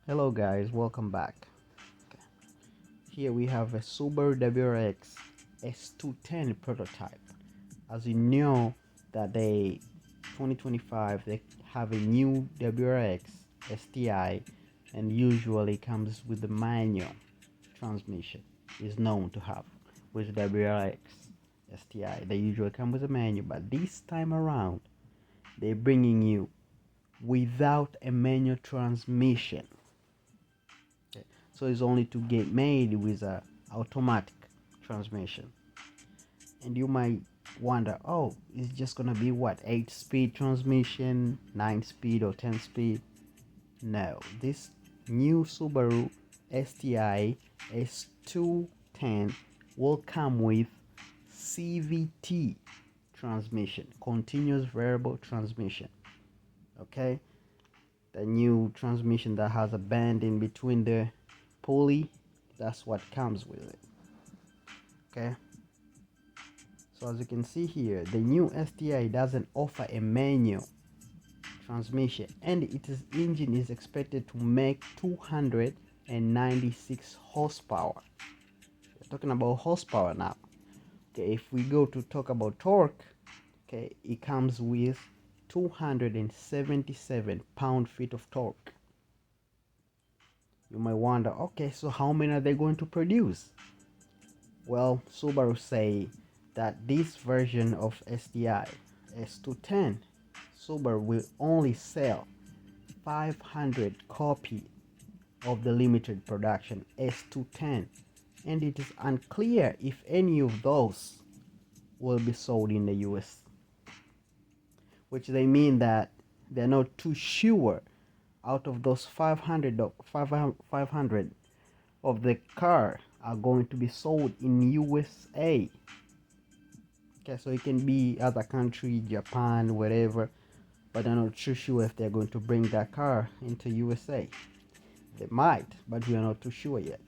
Hello guys, welcome back. Here we have a Subaru Wrx S210 prototype. As you know that they 2025 they have a new Wrx Sti and usually comes with the manual transmission is known to have with Wrx Sti. They usually come with a manual, but this time around they're bringing you without a manual transmission. So it's only to get made with a automatic transmission. And you might wonder, oh, it's just gonna be what, 8-speed transmission, 9-speed or 10-speed? No, this new Subaru Sti S210 will come with CVT transmission, continuous variable transmission. Okay, the new transmission that has a band in between the pulley, that's what comes with it. Okay, so as you can see here, the new Sti doesn't offer a manual transmission, and its engine is expected to make 296 horsepower. We're talking about horsepower now. Okay, if we go to talk about torque, okay, it comes with 277 pound-feet of torque. You might wonder, okay, so how many are they going to produce? Well, Subaru say that this version of Sti S210, Subaru will only sell 500 copy of the limited production S210, and it is unclear if any of those will be sold in the US, which they mean that they're not too sure out of those 500 of the car are going to be sold in USA. Okay, so it can be other country, Japan, whatever, but I'm not too sure if they're going to bring that car into USA. They might, but we are not too sure yet.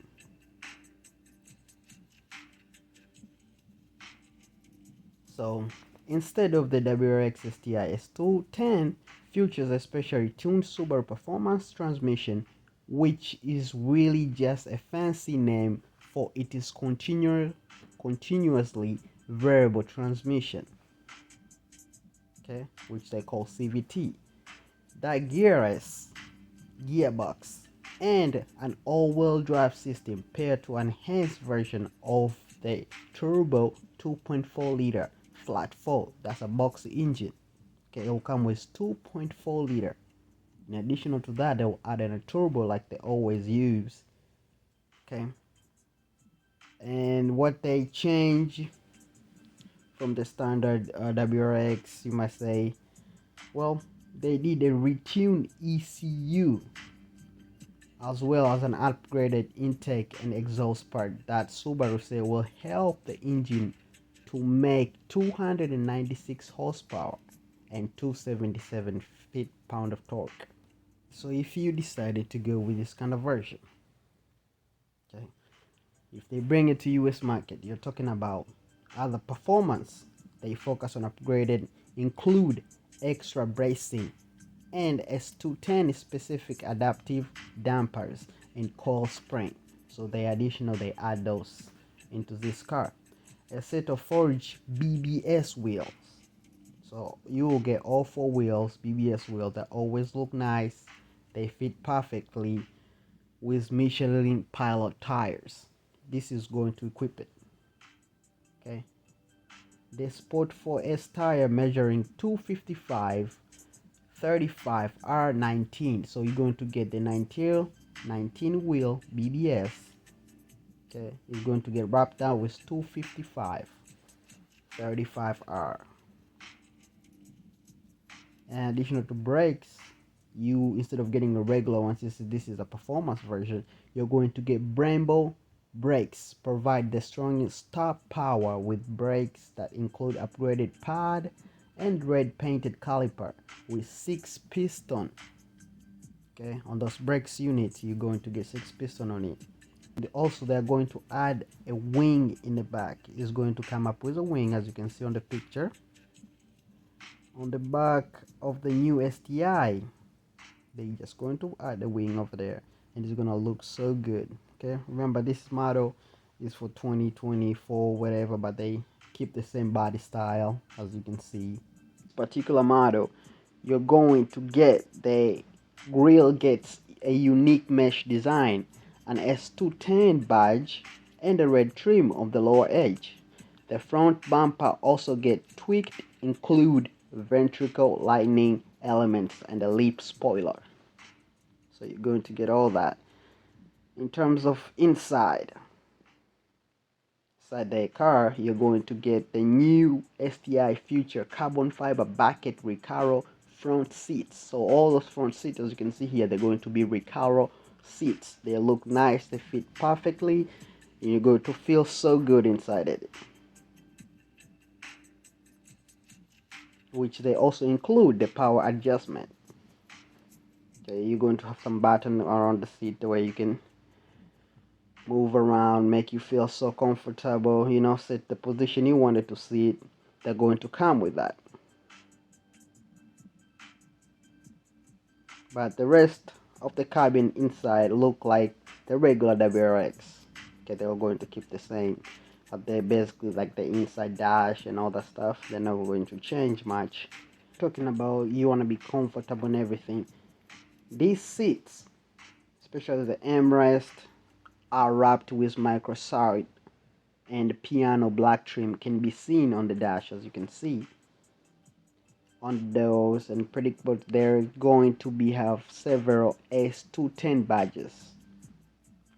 So instead of the Wrx Sti S210 features a specially tuned Subaru performance transmission, which is really just a fancy name for its continuously variable transmission, okay, which they call CVT. That gearbox and an all-wheel drive system paired to an enhanced version of the turbo 2.4 liter flat 4, that's a box engine. Okay, it will come with 2.4 liter. In addition to that, they will add in a turbo like they always use. Okay, and what they change from the standard Wrx, you might say, well, they did a retuned ECU as well as an upgraded intake and exhaust part that Subaru say will help the engine to make 296 horsepower and 277 feet-pound of torque. So if you decided to go with this kind of version, okay, if they bring it to US market, you're talking about other performance they focus on upgraded include extra bracing and S210 specific adaptive dampers and coil spring. So they add those into this car. A set of forged BBS wheels. So you will get all 4 wheels, BBS wheels that always look nice. They fit perfectly with Michelin Pilot tires. This is going to equip it. Okay. The Sport 4S tire measuring 255 35 R19, so you're going to get the 19 wheel BBS. Okay, it's going to get wrapped out with 255 35R. And additional to brakes, you, instead of getting a regular one, since this is a performance version, you're going to get Brembo brakes. Provide the strongest top power with brakes that include upgraded pad and red painted caliper with 6 piston. Okay, on those brakes units you're going to get 6 piston on it. And also they're going to add a wing in the back. It's going to come up with a wing, as you can see on the picture. On the back of the new Sti, they're just going to add a wing over there, and it's gonna look so good. Okay, remember this model is for 2024 whatever, but they keep the same body style as you can see. This particular model, you're going to get the grill gets a unique mesh design, an S210 badge, and a red trim of the lower edge. The front bumper also get tweaked, include ventricle lightning elements and a lip spoiler. So you're going to get all that. In terms of inside the car, you're going to get the new STI Future carbon fiber bucket Recaro front seats. So all those front seats, as you can see here, they're going to be Recaro seats. They look nice, they fit perfectly, and you're going to feel so good inside it. Which they also include the power adjustment. Okay, you're going to have some button around the seat where you can move around, make you feel so comfortable, you know, set the position you wanted to sit. They're going to come with that. But the rest of the cabin inside look like the regular WRX. Okay, they're going to keep the same, but they're basically like the inside dash and all that stuff. They're not going to change much. Talking about you want to be comfortable and everything, these seats, especially the armrest, are wrapped with microside, and piano black trim can be seen on the dash, as you can see on those. And predictable, they're going to be have several S210 badges.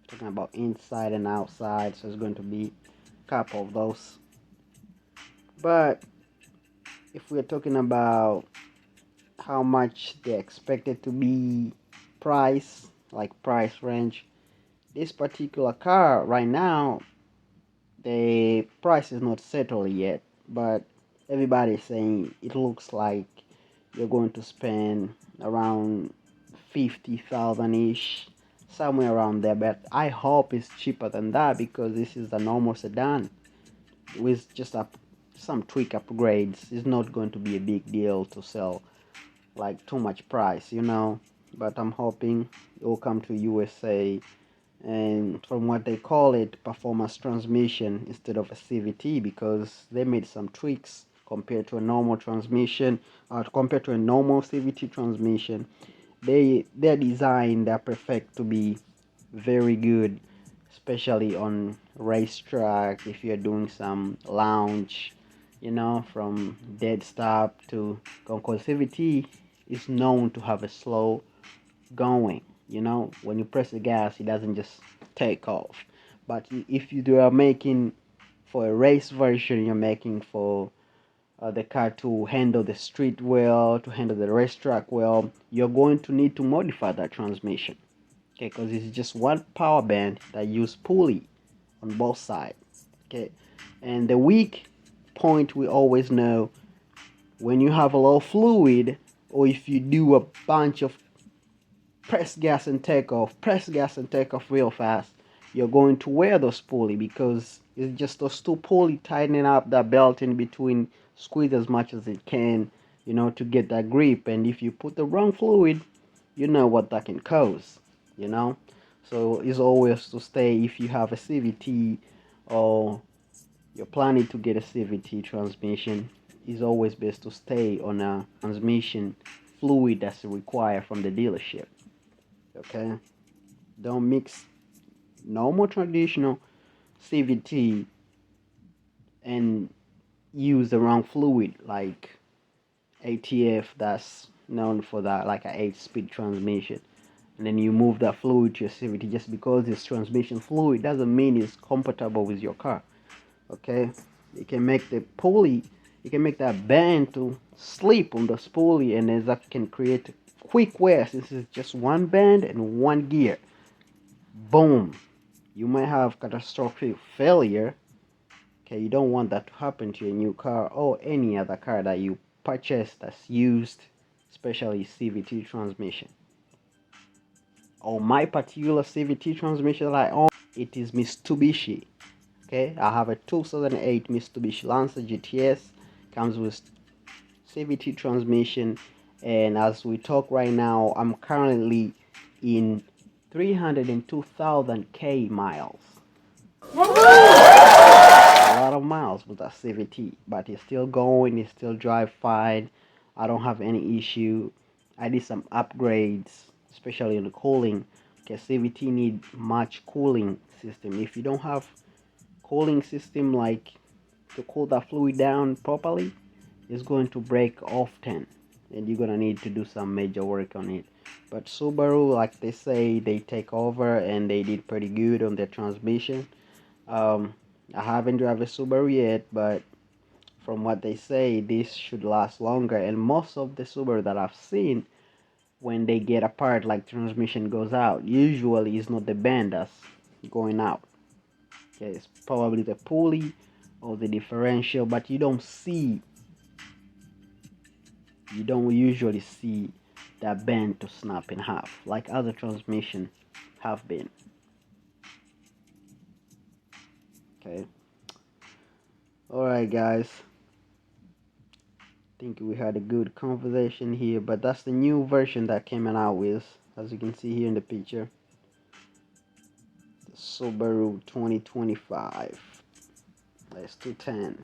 Talking about inside and outside, so it's going to be a couple of those. But if we're talking about how much they expected to be price, like price range, this particular car right now, the price is not settled yet, but everybody's saying it looks like you're going to spend around 50,000 ish, somewhere around there. But I hope it's cheaper than that, because this is a normal sedan with just some tweak upgrades. It's not going to be a big deal to sell like too much price, you know. But I'm hoping it will come to USA, and from what they call it, performance transmission instead of a CVT, because they made some tweaks compared to a normal transmission, compared to a normal CVT transmission. They're designed, they're perfect to be very good, especially on racetrack. If you're doing some lounge, you know, from dead stop to concourse, CVT is known to have a slow going. You know, when you press the gas, it doesn't just take off. But if you are making for a race version, you're making for the car to handle the street well, to handle the racetrack well, you're going to need to modify that transmission. Okay, because it's just one power band that use pulley on both sides. Okay, and the weak point we always know, when you have a low fluid, or if you do a bunch of press gas and take off real fast, you're going to wear those pulley, because it's just those two pulley tightening up that belt in between, squeeze as much as it can, you know, to get that grip. And if you put the wrong fluid, you know what that can cause, you know. So it's always to stay, if you have a CVT or you're planning to get a CVT transmission, it's always best to stay on a transmission fluid that's required from the dealership. Okay, don't mix normal traditional CVT and use the wrong fluid like ATF, that's known for that, like an 8-speed transmission, and then you move that fluid to your CVT. Just because it's transmission fluid doesn't mean it's compatible with your car. Okay, you can make the pulley, you can make that band to slip on the pulley, and then that can create quick wear. Since it's just one band and one gear, boom, you might have catastrophic failure. Okay, you don't want that to happen to your new car or any other car that you purchase that's used, especially CVT transmission. Or my particular CVT transmission that I own, it is Mitsubishi. Okay, I have a 2008 Mitsubishi Lancer GTS, comes with CVT transmission, and as we talk right now, I'm currently in 302,000 miles. A lot of miles with that CVT, but it's still going, it still drive fine. I don't have any issue. I did some upgrades, especially in the cooling, because CVT need much cooling system. If you don't have cooling system like to cool that fluid down properly, it's going to break often, and you're gonna need to do some major work on it. But Subaru, like they say, they take over and they did pretty good on their transmission. I haven't driven a Subaru yet, but from what they say, this should last longer. And most of the Subaru that I've seen, when they get apart, like transmission goes out, usually it's not the band that's going out. Okay, it's probably the pulley or the differential, but you don't usually see that bend to snap in half like other transmission have been. Okay, all right guys, think we had a good conversation here, but that's the new version that came out with, as you can see here in the picture, the Subaru 2025 S210.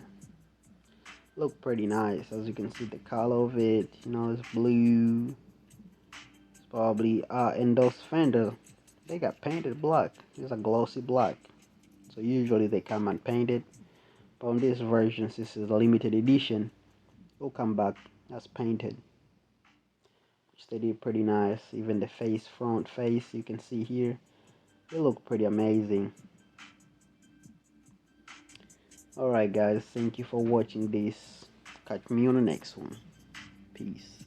Look pretty nice. As you can see, the color of it, you know, it's blue. It's probably and those fenders, they got painted black. It's a glossy black, so usually they come unpainted, but on this version, since it's a limited edition, will come back as painted, which they did pretty nice. Even the front face, you can see here, they look pretty amazing. Alright guys, thank you for watching this. Catch me on the next one. Peace.